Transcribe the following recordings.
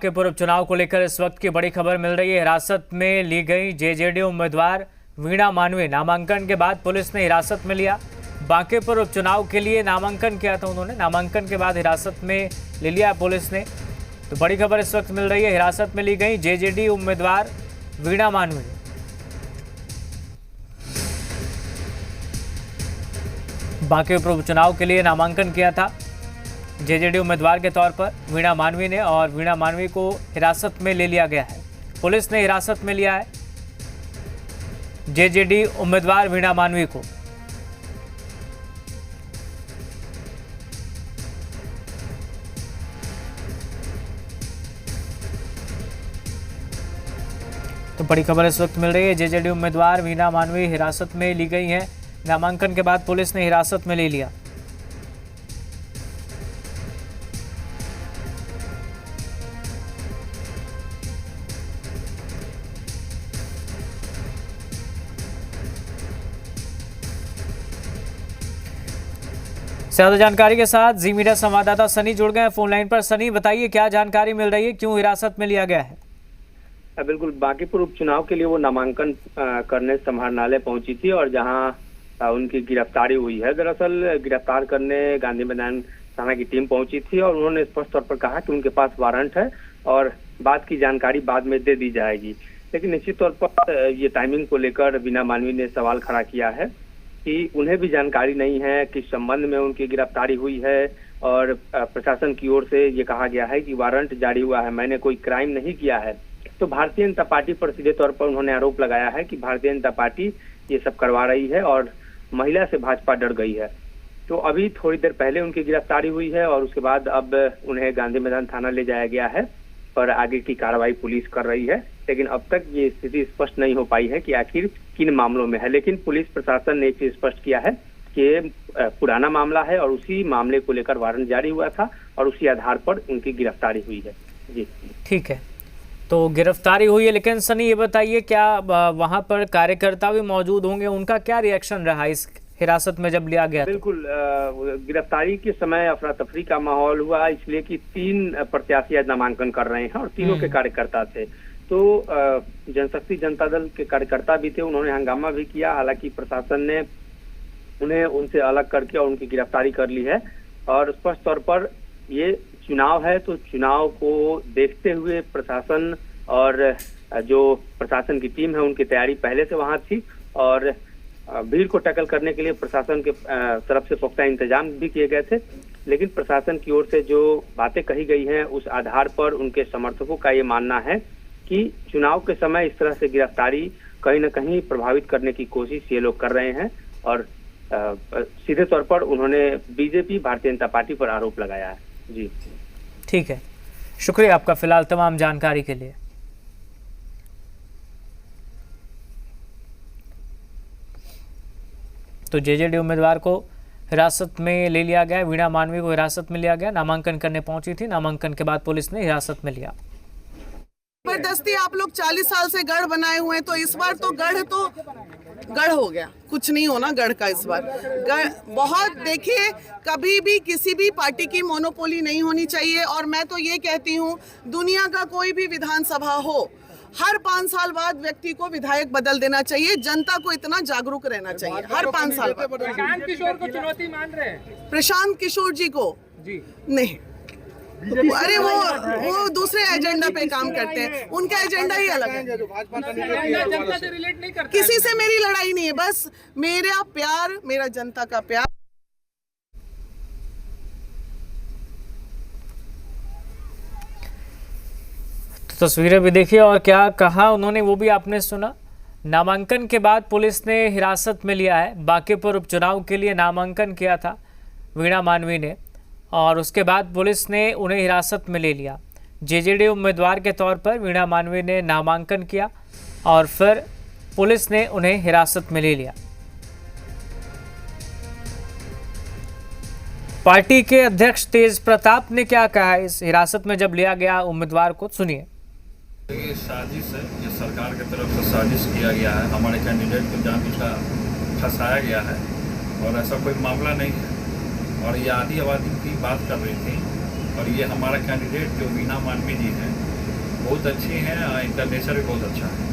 बांकीपुर उपचुनाव को लेकर इस वक्त की बड़ी खबर मिल रही है। हिरासत में ली गई जेजेडी उम्मीदवार वीणा मानवी, नामांकन के बाद पुलिस ने हिरासत में लिया। बांकीपुर उपचुनाव के लिए नामांकन किया था उन्होंने, नामांकन के बाद हिरासत में ले लिया पुलिस ने। तो बड़ी खबर इस वक्त मिल रही है, हिरासत में ली गई जेजेडी उम्मीदवार वीणा मानवी। बांकीपुर उपचुनाव के लिए नामांकन किया था जेजेडी उम्मीदवार के तौर पर वीणा मानवी ने, और वीणा मानवी को हिरासत में ले लिया गया है। पुलिस ने हिरासत में लिया है जेजेडी उम्मीदवार वीणा मानवी को। तो बड़ी खबर इस वक्त मिल रही है, जेजेडी उम्मीदवार वीणा मानवी हिरासत में ली गई हैं। नामांकन के बाद पुलिस ने हिरासत में ले लिया। ज्यादा जानकारी के साथ जी मीडिया संवाददाता सनी जुड़ गए हैं फोन लाइन पर। सनी, बताइए क्या जानकारी मिल रही है, क्यों हिरासत में लिया गया है? बिल्कुल, बांकीपुर उपचुनाव के लिए वो नामांकन करने समाहरणालय पहुंची थी और जहां उनकी गिरफ्तारी हुई है। दरअसल गिरफ्तार करने गांधी मैदान थाना की टीम पहुंची थी और उन्होंने स्पष्ट तौर पर कहा कि उनके पास वारंट है और बाद की जानकारी बाद में दे दी जाएगी। लेकिन निश्चित तौर पर ये टाइमिंग को लेकर वीणा मानवी ने सवाल खड़ा किया है कि उन्हें भी जानकारी नहीं है किस संबंध में उनकी गिरफ्तारी हुई है, और प्रशासन की ओर से ये कहा गया है कि वारंट जारी हुआ है, मैंने कोई क्राइम नहीं किया है। तो भारतीय जनता पार्टी पर सीधे तौर पर उन्होंने आरोप लगाया है कि भारतीय जनता पार्टी ये सब करवा रही है और महिला से भाजपा डर गई है। तो अभी थोड़ी देर पहले उनकी गिरफ्तारी हुई है और उसके बाद अब उन्हें गांधी मैदान थाना ले जाया गया है और आगे की कार्रवाई पुलिस कर रही है। लेकिन अब तक ये स्थिति स्पष्ट नहीं हो पाई है कि आखिर किन मामलों में है। लेकिन पुलिस प्रशासन ने एक चीज स्पष्ट किया है कि पुराना मामला है और उसी मामले को लेकर वारंट जारी हुआ था और उसी आधार पर उनकी गिरफ्तारी हुई है। जी ठीक है, तो गिरफ्तारी हुई है। लेकिन सनी ये बताइए, क्या वहां पर कार्यकर्ता भी मौजूद होंगे, उनका क्या रिएक्शन रहा इस हिरासत में जब लिया गया? बिल्कुल, गिरफ्तारी के समय अफरा तफरी का माहौल हुआ, इसलिए कि 3 प्रत्याशी आज नामांकन कर रहे हैं और तीनों के कार्यकर्ता थे। तो जनशक्ति जनता दल के कार्यकर्ता भी थे, उन्होंने हंगामा भी किया। हालांकि प्रशासन ने उन्हें उनसे अलग करके और उनकी गिरफ्तारी कर ली है। और स्पष्ट तौर पर ये चुनाव है, तो चुनाव को देखते हुए प्रशासन और जो प्रशासन की टीम है उनकी तैयारी पहले से वहां थी और भीड़ को टैकल करने के लिए प्रशासन के तरफ से पुख्ता इंतजाम भी किए गए थे। लेकिन प्रशासन की ओर से जो बातें कही गई हैं उस आधार पर उनके समर्थकों का ये मानना है कि चुनाव के समय इस तरह से गिरफ्तारी कहीं न कहीं प्रभावित करने की कोशिश ये लोग कर रहे हैं और सीधे तौर पर उन्होंने बीजेपी भारतीय जनता पार्टी पर आरोप लगाया है। जी ठीक है, शुक्रिया आपका फिलहाल तमाम जानकारी के लिए। तो जेजेडी उम्मीदवार को हिरासत में ले लिया गया, वीणा मानवी को हिरासत में लिया गया। नामांकन करने पहुंची थी, नामांकन के बाद पुलिस ने हिरासत में लिया। जबरदस्ती आप लोग 40 साल से गढ़ बनाए हुए हैं, तो इस बार तो गढ़ हो गया, कुछ नहीं होना गढ़ का इस बार। गढ़ बहुत, देखिए, कभी भी किसी भी पार्टी की मोनोपोली नहीं होनी चाहिए। और मैं तो ये कहती हूँ, दुनिया का कोई भी विधानसभा हो, हर 5 साल बाद व्यक्ति को विधायक बदल देना चाहिए। जनता को इतना जागरूक रहना चाहिए। हर 5 साल बाद। प्रशांत किशोर को चुनौती मान रहे हैं? प्रशांत किशोर जी को जी नहीं, अरे वो दूसरे एजेंडा पे काम करते हैं, उनका एजेंडा ही अलग है। जनता से रिलेट नहीं करते। किसी से मेरी लड़ाई नहीं है, बस मेरा प्यार, मेरा जनता का प्यार। तो तस्वीरें भी देखिए और क्या कहा उन्होंने वो भी आपने सुना। नामांकन के बाद पुलिस ने हिरासत में लिया है। बांकीपुर उपचुनाव के लिए नामांकन किया था वीणा मानवी ने और उसके बाद पुलिस ने उन्हें हिरासत में ले लिया। जेजेडी उम्मीदवार के तौर पर वीणा मानवी ने नामांकन किया और फिर पुलिस ने उन्हें हिरासत में ले लिया। पार्टी के अध्यक्ष तेज प्रताप ने क्या कहा इस हिरासत में जब लिया गया उम्मीदवार को, सुनिए। ये साजिश है, ये सरकार की तरफ से साजिश किया गया है। हमारे कैंडिडेट को जानबूझकर फंसाया गया है और ऐसा कोई मामला नहीं है। और ये आदिवासी की बात कर रही थी और ये हमारा कैंडिडेट जो वीणा मानवी जी हैं बहुत अच्छी हैं और इनका नेचर भी बहुत अच्छा है,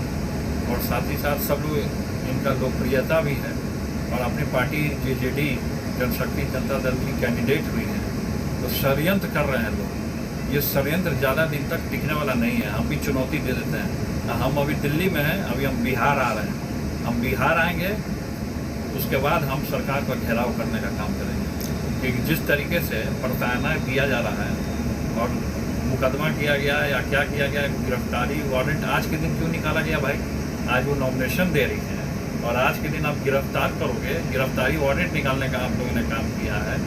और साथ ही साथ सब लोग इनका लोकप्रियता भी है, और अपनी पार्टी जेजेडी जनशक्ति जनता दल की कैंडिडेट हुई है। तो षड्यंत्र कर रहे हैं लोग, ये षड्यंत्र ज़्यादा दिन तक टिकने वाला नहीं है। हम भी चुनौती दे देते हैं। हम अभी दिल्ली में हैं, अभी हम बिहार आ रहे हैं। हम बिहार आएंगे, उसके बाद हम सरकार पर घेराव करने का काम करेंगे, क्योंकि जिस तरीके से प्रताड़ना किया जा रहा है और मुकदमा किया गया या क्या किया गया, गिरफ्तारी वारंट आज के दिन क्यों निकाला गया भाई? आज वो नॉमिनेशन दे रही है और आज के दिन आप गिरफ्तार करोगे, गिरफ्तारी वारंट निकालने का आप लोगों ने काम किया है।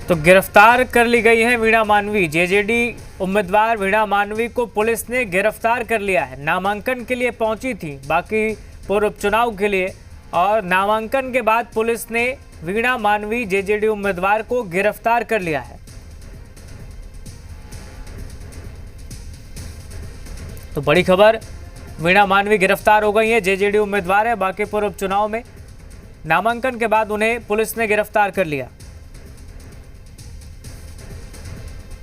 तो गिरफ्तार कर ली गई है वीणा मानवी। जेजेडी उम्मीदवार वीणा मानवी को पुलिस ने गिरफ्तार कर लिया है। नामांकन के लिए पहुंची थी बांकीपुर उपचुनाव के लिए, और नामांकन के बाद पुलिस ने वीणा मानवी जेजेडी उम्मीदवार को गिरफ्तार कर लिया है। तो बड़ी खबर, वीणा मानवी गिरफ्तार हो गई है। जेजेडी उम्मीदवार है बांकीपुर उपचुनाव में। नामांकन के बाद उन्हें पुलिस ने गिरफ्तार कर लिया।